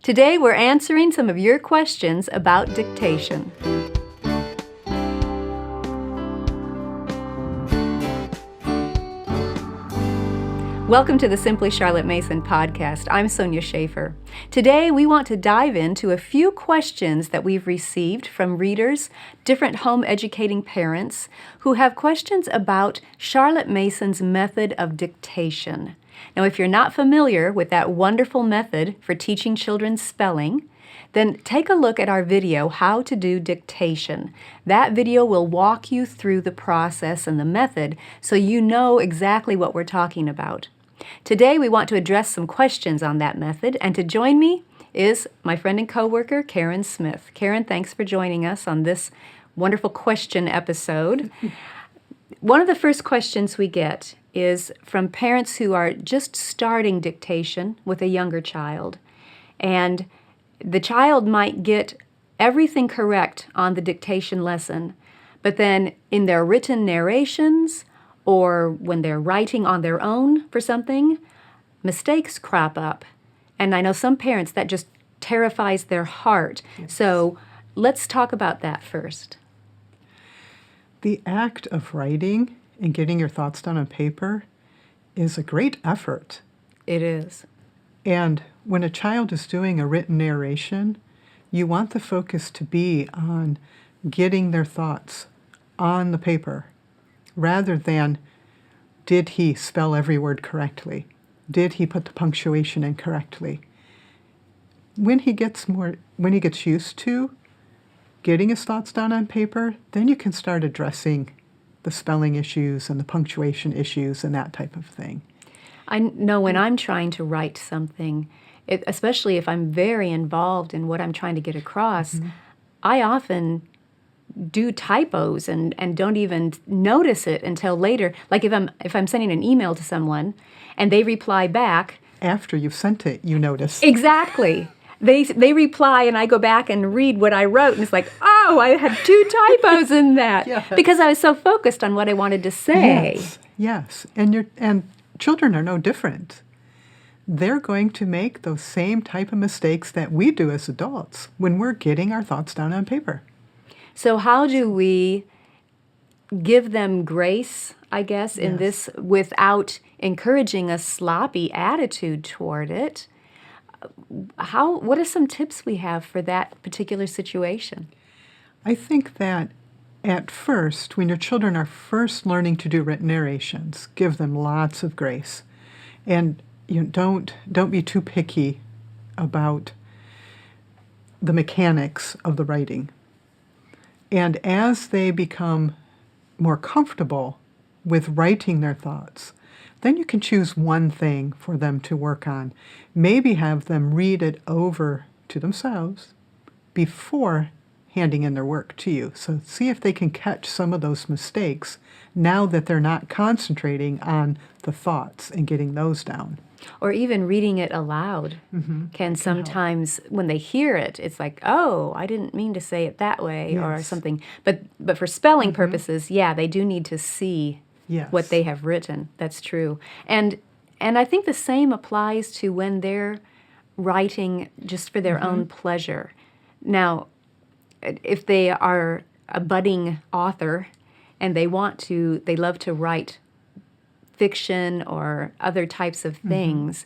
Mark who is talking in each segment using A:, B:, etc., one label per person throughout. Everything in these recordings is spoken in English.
A: Today we're answering some of your questions about dictation. Welcome to the Simply Charlotte Mason podcast. I'm Sonya Schaefer. Today we want to dive into a few questions that we've received from readers, different home educating parents who have questions about Charlotte Mason's method of dictation. Now, if you're not familiar with that wonderful method for teaching children spelling, then take a look at our video, How to Do Dictation. That video will walk you through the process and the method so you know exactly what we're talking about. Today, we want to address some questions on that method, and to join me is my friend and coworker, Karen Smith. Karen, thanks for joining us on this wonderful question episode. One of the first questions we get is from parents who are just starting dictation with a younger child. And the child might get everything correct on the dictation lesson, but then in their written narrations or when they're writing on their own for something, mistakes crop up. And I know some parents that just terrifies their heart. Yes. So let's talk about that first.
B: The act of writing and getting your thoughts down on paper is a great effort.
A: It is.
B: And when a child is doing a written narration, you want the focus to be on getting their thoughts on the paper rather than did he spell every word correctly? Did he put the punctuation in correctly? When he gets used to getting his thoughts down on paper, then you can start addressing the spelling issues and the punctuation issues and that type of thing.
A: I know when I'm trying to write something, especially if I'm very involved in what I'm trying to get across, I often do typos and don't even notice it until later. Like if I'm sending an email to someone and they reply back.
B: After you've sent it, you notice.
A: Exactly. They reply and I go back and read what I wrote and it's like, oh, I had 2 typos in that. Yes. Because I was so focused on what I wanted to say.
B: Yes. And children are no different. They're going to make those same type of mistakes that we do as adults when we're getting our thoughts down on paper.
A: So how do we give them grace, I guess, in this without encouraging a sloppy attitude toward it? What are some tips we have for that particular situation?
B: I think that at first, when your children are first learning to do written narrations, give them lots of grace. And don't be too picky about the mechanics of the writing. And as they become more comfortable with writing their thoughts, then you can choose one thing for them to work on. Maybe have them read it over to themselves before handing in their work to you. So see if they can catch some of those mistakes now that they're not concentrating on the thoughts and getting those down.
A: Or even reading it aloud can sometimes, when they hear it, it's like, oh, I didn't mean to say it that way or something. But for spelling purposes, they do need to see what they have written. That's true. And I think the same applies to when they're writing just for their own pleasure. Now, if they are a budding author and they love to write fiction or other types of things,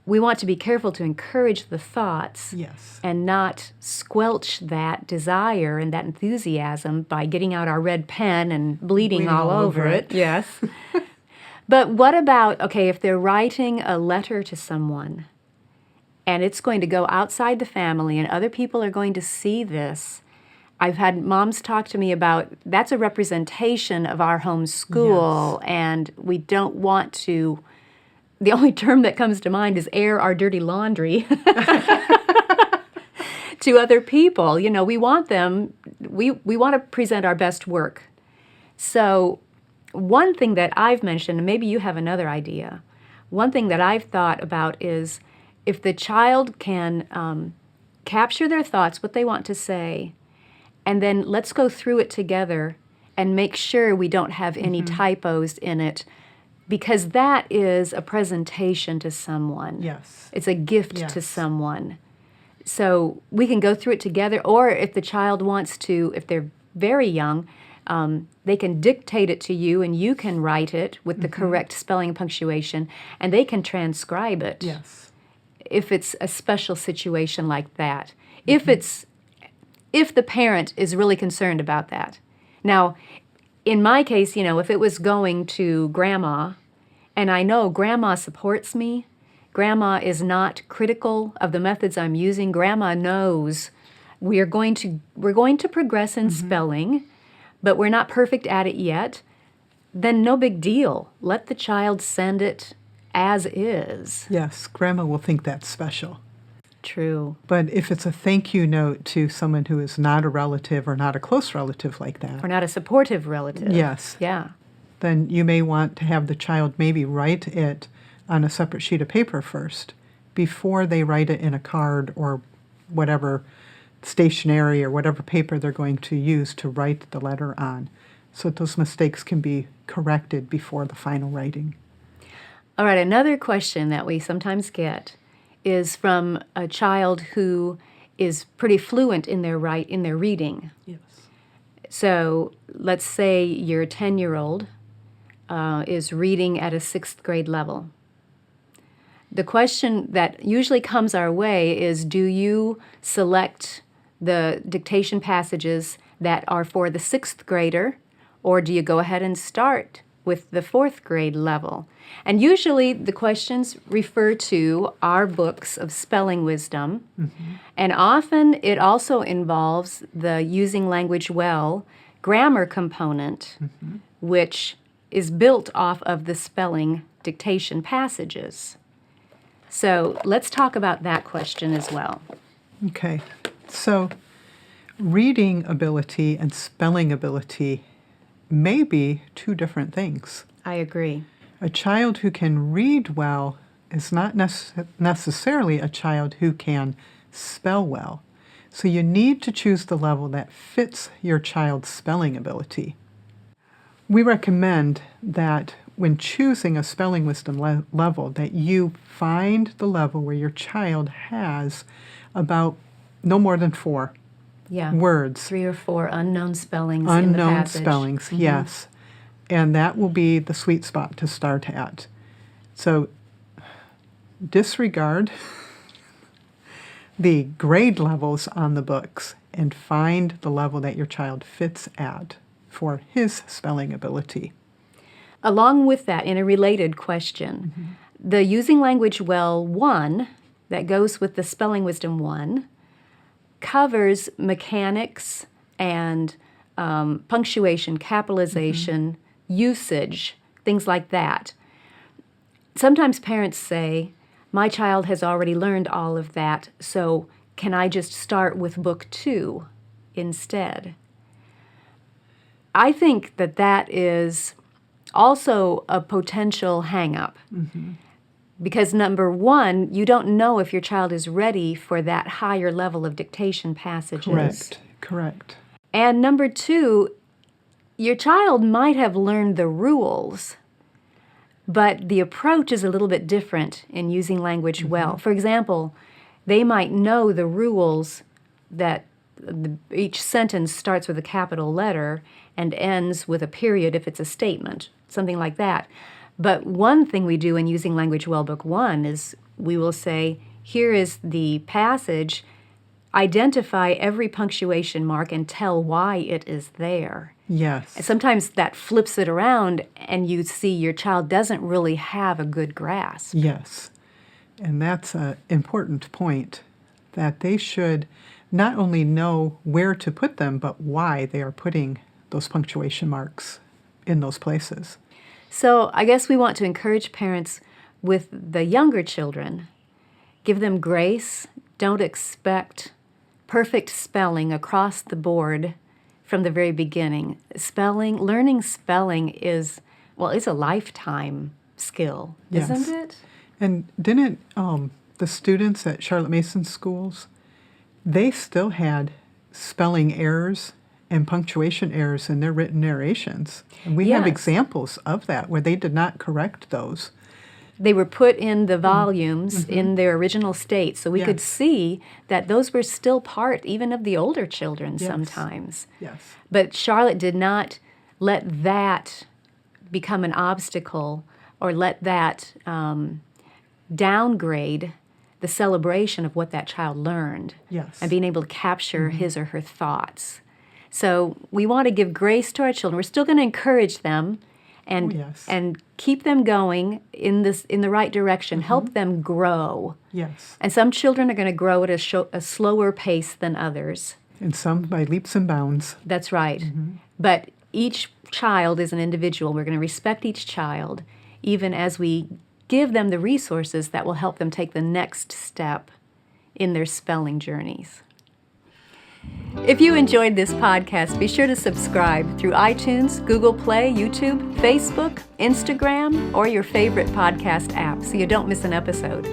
A: we want to be careful to encourage the thoughts and not squelch that desire and that enthusiasm by getting out our red pen and bleeding all over it. Yes. But what about, if they're writing a letter to someone and it's going to go outside the family and other people are going to see this? I've had moms talk to me about that's a representation of our home school, and we don't want to, the only term that comes to mind is air our dirty laundry to other people. We want them, we want to present our best work. So one thing that I've mentioned, and maybe you have another idea, one thing that I've thought about is if the child can capture their thoughts, what they want to say, and then let's go through it together and make sure we don't have any typos in it, because that is a presentation to someone.
B: Yes.
A: It's a gift to someone. So we can go through it together, or if the child wants to, if they're very young, they can dictate it to you and you can write it with the correct spelling and punctuation, and they can transcribe it.
B: Yes.
A: If it's a special situation like that. If the parent is really concerned about that. Now, in my case, if it was going to Grandma, and I know Grandma supports me, Grandma is not critical of the methods I'm using. Grandma knows we're going to progress in spelling, but we're not perfect at it yet. Then no big deal. Let the child send it as is.
B: Yes, Grandma will think that's special.
A: True.
B: But if it's a thank you note to someone who is not a relative or not a close relative like that,
A: Or not a supportive relative.
B: yes,
A: Yeah.
B: then you may want to have the child maybe write it on a separate sheet of paper first before they write it in a card or whatever stationery or whatever paper they're going to use to write the letter on, so that those mistakes can be corrected before the final writing.
A: All right, another question that we sometimes get is from a child who is pretty fluent in their reading.
B: Yes.
A: So let's say your 10-year-old is reading at a 6th grade level. The question that usually comes our way is, do you select the dictation passages that are for the 6th grader, or do you go ahead and start with the 4th grade level? And usually the questions refer to our books of spelling wisdom, and often it also involves the using language well grammar component, which is built off of the spelling dictation passages. So let's talk about that question as well.
B: Okay, so reading ability and spelling ability may be two different things.
A: I agree.
B: A child who can read well is not necessarily a child who can spell well. So you need to choose the level that fits your child's spelling ability. We recommend that when choosing a spelling wisdom level, that you find the level where your child has about no more than 4 words.
A: 3 or 4 unknown spellings in the
B: Unknown
A: passage.
B: spellings, yes. And that will be the sweet spot to start at. So disregard the grade levels on the books and find the level that your child fits at for his spelling ability.
A: Along with that, in a related question, the Using Language Well 1, that goes with the Spelling Wisdom 1, covers mechanics and punctuation, capitalization, usage, things like that. Sometimes parents say, my child has already learned all of that, so can I just start with book 2 instead? I think that that is also a potential hang-up. Because number 1, you don't know if your child is ready for that higher level of dictation passages.
B: Correct.
A: And number 2, your child might have learned the rules, but the approach is a little bit different in using language well. For example, they might know the rules that each sentence starts with a capital letter and ends with a period if it's a statement, something like that. But one thing we do in Using Language Well Book 1 is we will say, here is the passage, identify every punctuation mark and tell why it is there.
B: Yes.
A: And sometimes that flips it around and you see your child doesn't really have a good grasp.
B: Yes. And that's an important point, that they should not only know where to put them, but why they are putting those punctuation marks in those places.
A: So I guess we want to encourage parents with the younger children, give them grace, don't expect perfect spelling across the board from the very beginning. Learning spelling is, well, it's a lifetime skill,
B: Yes.
A: isn't it?
B: And didn't the students at Charlotte Mason schools, they still had spelling errors and punctuation errors in their written narrations. And we have
A: Yes.
B: examples of that where they did not correct those.
A: they were put in the volumes in their original state, so we could
B: Yes.
A: see that those were still part even of the older children
B: Yes.
A: sometimes.
B: Yes.
A: But Charlotte did not let that become an obstacle or let that downgrade the celebration of what that child learned
B: Yes.
A: and being able to capture his or her thoughts. So we want to give grace to our children. We're still going to encourage them and
B: yes.
A: and keep them going in the right direction, help them grow.
B: Yes.
A: And some children are going to grow at a slower pace than others.
B: And some by leaps and bounds.
A: That's right. But each child is an individual. We're going to respect each child, even as we give them the resources that will help them take the next step in their spelling journeys. If you enjoyed this podcast, be sure to subscribe through iTunes, Google Play, YouTube, Facebook, Instagram, or your favorite podcast app so you don't miss an episode.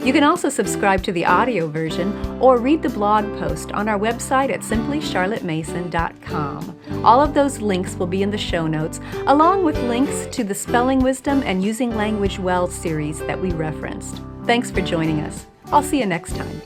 A: You can also subscribe to the audio version or read the blog post on our website at simplycharlottemason.com. All of those links will be in the show notes, along with links to the Spelling Wisdom and Using Language Well series that we referenced. Thanks for joining us. I'll see you next time.